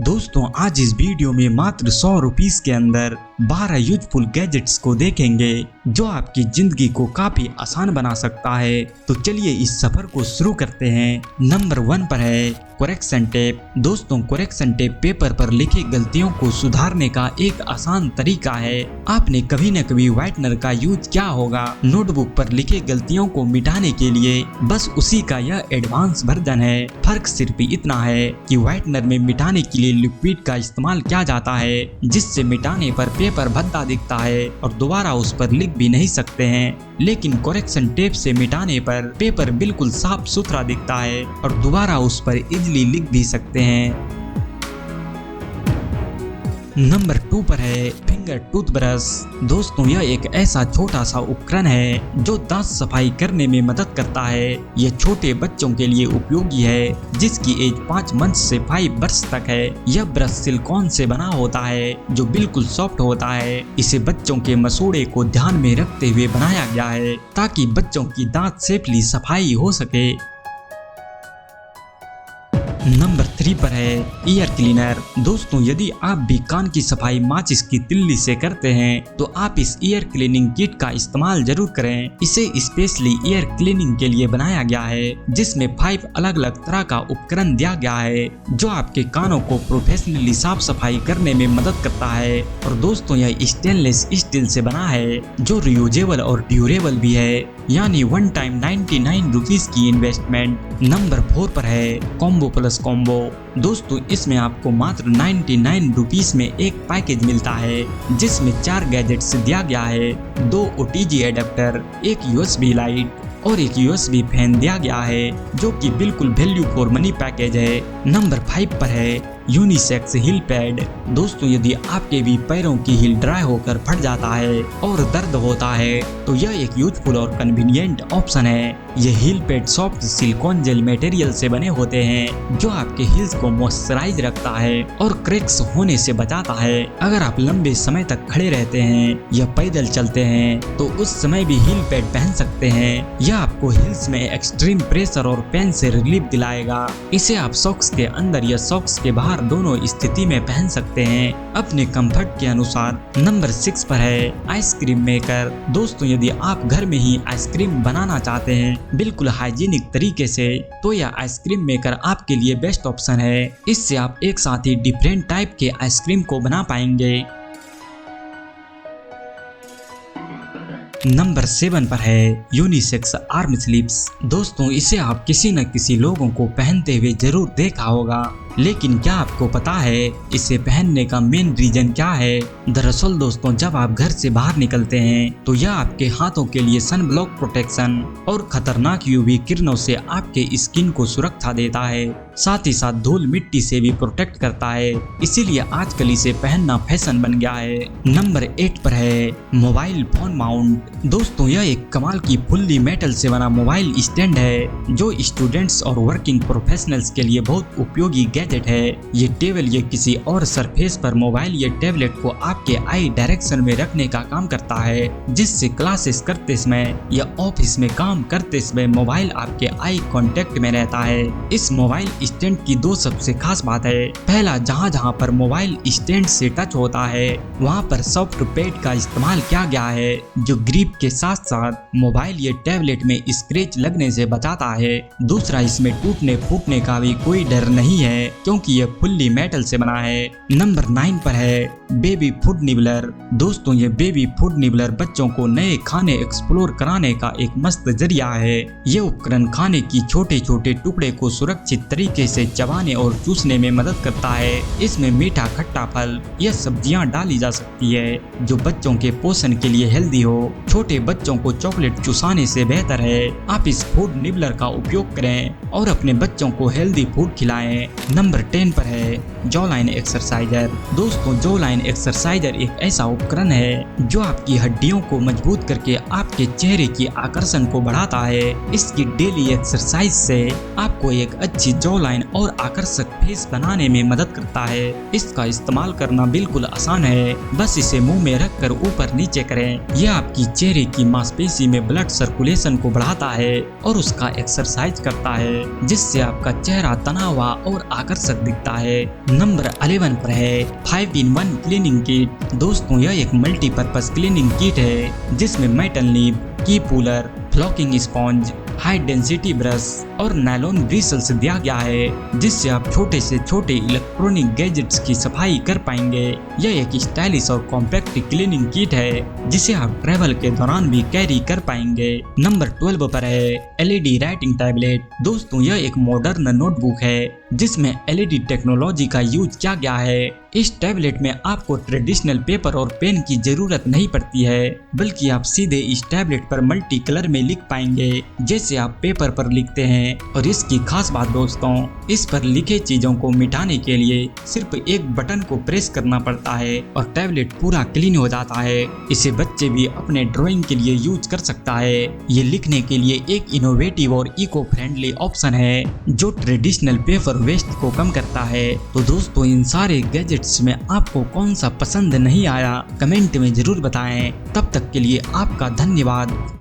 दोस्तों आज इस वीडियो में मात्र 100 रुपीस के अंदर 12 यूजफुल गैजेट्स को देखेंगे जो आपकी जिंदगी को काफी आसान बना सकता है। तो चलिए इस सफर को शुरू करते हैं। नंबर 1 पर है करेक्शन टेप। दोस्तों करेक्शन टेप पेपर पर लिखी गलतियों को सुधारने का एक आसान तरीका है। आपने कभी न कभी व्हाइटनर का यूज किया होगा नोटबुक पर लिखी गलतियों को मिटाने के लिए। बस उसी का यह एडवांस वर्जन है। फर्क सिर्फ इतना है कि व्हाइटनर में मिटाने के लिए लिक्विड का इस्तेमाल किया जाता है जिससे मिटाने पर पेपर भद्दा दिखता है और दोबारा उस पर लिख भी नहीं सकते हैं। लेकिन करेक्शन टेप से मिटाने पर पेपर बिल्कुल साफ सुथरा दिखता है और दोबारा उस पर इजीली लिख भी सकते हैं। नंबर 2 पर है फिंगर टूथब्रश। दोस्तों यह एक ऐसा छोटा सा उपकरण है जो दांत सफाई करने में मदद करता है। यह छोटे बच्चों के लिए उपयोगी है जिसकी एज 5 मंथ से 5 वर्ष तक है। यह ब्रश सिलिकॉन से बना होता है जो बिल्कुल सॉफ्ट होता है। इसे बच्चों के मसूड़े को ध्यान में रखते हुए बनाया गया है ताकि बच्चों की दांत सेफली सफाई हो सके। नंबर 3 पर है ईयर क्लीनर। दोस्तों यदि आप भी कान की सफाई माचिस की तिल्ली से करते हैं तो आप इस ईयर क्लीनिंग किट का इस्तेमाल जरूर करें। इसे स्पेशली ईयर क्लीनिंग के लिए बनाया गया है जिसमें 5 अलग अलग तरह का उपकरण दिया गया है जो आपके कानों को प्रोफेशनली साफ सफाई करने में मदद करता है। और दोस्तों यह स्टेनलेस स्टील से बना है जो रियूजेबल और ड्यूरेबल भी है, यानी वन टाइम 99 रुपीस की इन्वेस्टमेंट। नंबर 4 पर है कॉम्बो प्लस कॉम्बो। दोस्तों इसमें आपको मात्र 99 रुपीस में एक पैकेज मिलता है जिसमें 4 गैजेट्स दिया गया है, 2 OTG एडेप्टर, एक USB लाइट और एक USB फैन दिया गया है जो कि बिल्कुल वैल्यू फॉर मनी पैकेज है। नंबर 5 पर है यूनिसेक्स हिल पैड। दोस्तों यदि आपके भी पैरों की हिल ड्राई होकर फट जाता है और दर्द होता है तो यह एक यूजफुल और कन्वीनियंट ऑप्शन है। यह heel pad soft silicone gel material से बने होते हैं जो आपके हिल्स को मॉइस्चराइज रखता है और क्रैक्स होने से बचाता है। अगर आप लंबे समय तक खड़े रहते हैं या पैदल चलते हैं तो उस समय भी हिल पैड पहन सकते हैं। यह आपको हिल्स में एक्सट्रीम प्रेशर और पेन से रिलीफ दिलाएगा। इसे आप सॉक्स के अंदर या सॉक्स के बाहर दोनों स्थिति में पहन सकते हैं अपने कंफर्ट के अनुसार। नंबर 6 पर है आइसक्रीम मेकर। दोस्तों यदि आप घर में ही आइसक्रीम बनाना चाहते हैं बिल्कुल हाइजीनिक तरीके से तो यह आइसक्रीम मेकर आपके लिए बेस्ट ऑप्शन है। इससे आप एक साथ ही डिफरेंट टाइप के आइसक्रीम को बना पाएंगे। नंबर 7 पर है यूनिसेक्स आर्म स्लीव्स। दोस्तों इसे आप किसी न किसी लोगों को पहनते हुए जरूर देखा होगा, लेकिन क्या आपको पता है इसे पहनने का मेन रीजन क्या है? दरअसल दोस्तों जब आप घर से बाहर निकलते हैं तो यह आपके हाथों के लिए सन ब्लॉक प्रोटेक्शन और खतरनाक यूवी किरणों से आपके स्किन को सुरक्षा देता है, साथ ही साथ धूल मिट्टी से भी प्रोटेक्ट करता है। इसीलिए आजकल इसे पहनना फैशन बन गया है। नंबर 8 पर है मोबाइल फोन माउंट। दोस्तों यह एक कमाल की फुल्ली मेटल से बना मोबाइल स्टैंड है जो स्टूडेंट्स और वर्किंग प्रोफेशनल्स के लिए बहुत उपयोगी गैजेट है। ये टेबल या किसी और सरफेस पर मोबाइल या टैबलेट को आपके आई डायरेक्शन में रखने का काम करता है जिससे क्लासेस करते समय या ऑफिस में काम करते समय मोबाइल आपके आई कांटेक्ट में रहता है। इस मोबाइल स्टैंड की 2 सबसे खास बात है। पहला, जहाँ पर मोबाइल स्टैंड से टच होता है वहाँ पर सॉफ्ट पैड का इस्तेमाल किया गया है जो ग्रिप के साथ साथ मोबाइल या टैबलेट में स्क्रैच लगने से बचाता है। दूसरा, इसमें टूटने फूटने का भी कोई डर नहीं है क्योंकि यह फुल्ली मेटल से बना है। नंबर 9 पर है बेबी फूड निबलर। दोस्तों ये बेबी फूड निबलर बच्चों को नए खाने एक्सप्लोर कराने का एक मस्त जरिया है। ये उपकरण खाने की छोटे छोटे टुकड़े को सुरक्षित तरीके से चबाने और चूसने में मदद करता है। इसमें मीठा खट्टा फल या सब्जियां डाली जा सकती है जो बच्चों के पोषण के लिए हेल्दी हो। छोटे बच्चों को चॉकलेट चुसाने से बेहतर है आप इस फूड निबलर का उपयोग करें और अपने बच्चों को हेल्दी फूड खिलाएं। नंबर 10 पर है जॉ लाइन एक्सरसाइजर। दोस्तों जॉ लाइन एक्सरसाइजर एक ऐसा उपकरण है जो आपकी हड्डियों को मजबूत करके आपके चेहरे की आकर्षण को बढ़ाता है। इसकी डेली एक्सरसाइज से आपको एक अच्छी जॉ लाइन और आकर्षक फेस बनाने में मदद करता है। इसका इस्तेमाल करना बिल्कुल आसान है, बस इसे मुंह में रखकर ऊपर नीचे करें। यह आपकी चेहरे की मांसपेशी में ब्लड सर्कुलेशन को बढ़ाता है और उसका एक्सरसाइज करता है जिससे आपका चेहरा तना हुआ और आकर्षक दिखता है। नंबर 11 पर है 5-in-1 क्लीनिंग किट। दोस्तों यह एक मल्टीपर्पज क्लीनिंग किट है जिसमें मेटल नीब, की puller, flocking sponge, high density brush और नायलॉन ब्रिसल्स दिया गया है, जिससे आप छोटे से छोटे इलेक्ट्रॉनिक गैजेट्स की सफाई कर पाएंगे। यह एक स्टाइलिश और कॉम्पैक्ट क्लीनिंग किट है जिसे आप ट्रैवल के दौरान भी कैरी कर पाएंगे। नंबर 12 पर है LED राइटिंग टैबलेट। दोस्तों यह एक मॉडर्न नोटबुक है जिसमें LED टेक्नोलॉजी का यूज किया गया है। इस टैबलेट में आपको ट्रेडिशनल पेपर और पेन की जरूरत नहीं पड़ती है, बल्कि आप सीधे इस टैबलेट पर मल्टी कलर में लिख पाएंगे जैसे आप पेपर पर लिखते हैं। और इसकी खास बात दोस्तों, इस पर लिखे चीजों को मिटाने के लिए सिर्फ एक बटन को प्रेस करना पड़ता है और टैबलेट पूरा क्लीन हो जाता है। इसे बच्चे भी अपने ड्राइंग के लिए यूज कर सकता है। ये लिखने के लिए एक इनोवेटिव और इको फ्रेंडली ऑप्शन है जो ट्रेडिशनल पेपर वेस्ट को कम करता है। तो दोस्तों इन सारे गैजेट्स में आपको कौन सा पसंद नहीं आया कमेंट में जरूर बताएं। तब तक के लिए आपका धन्यवाद।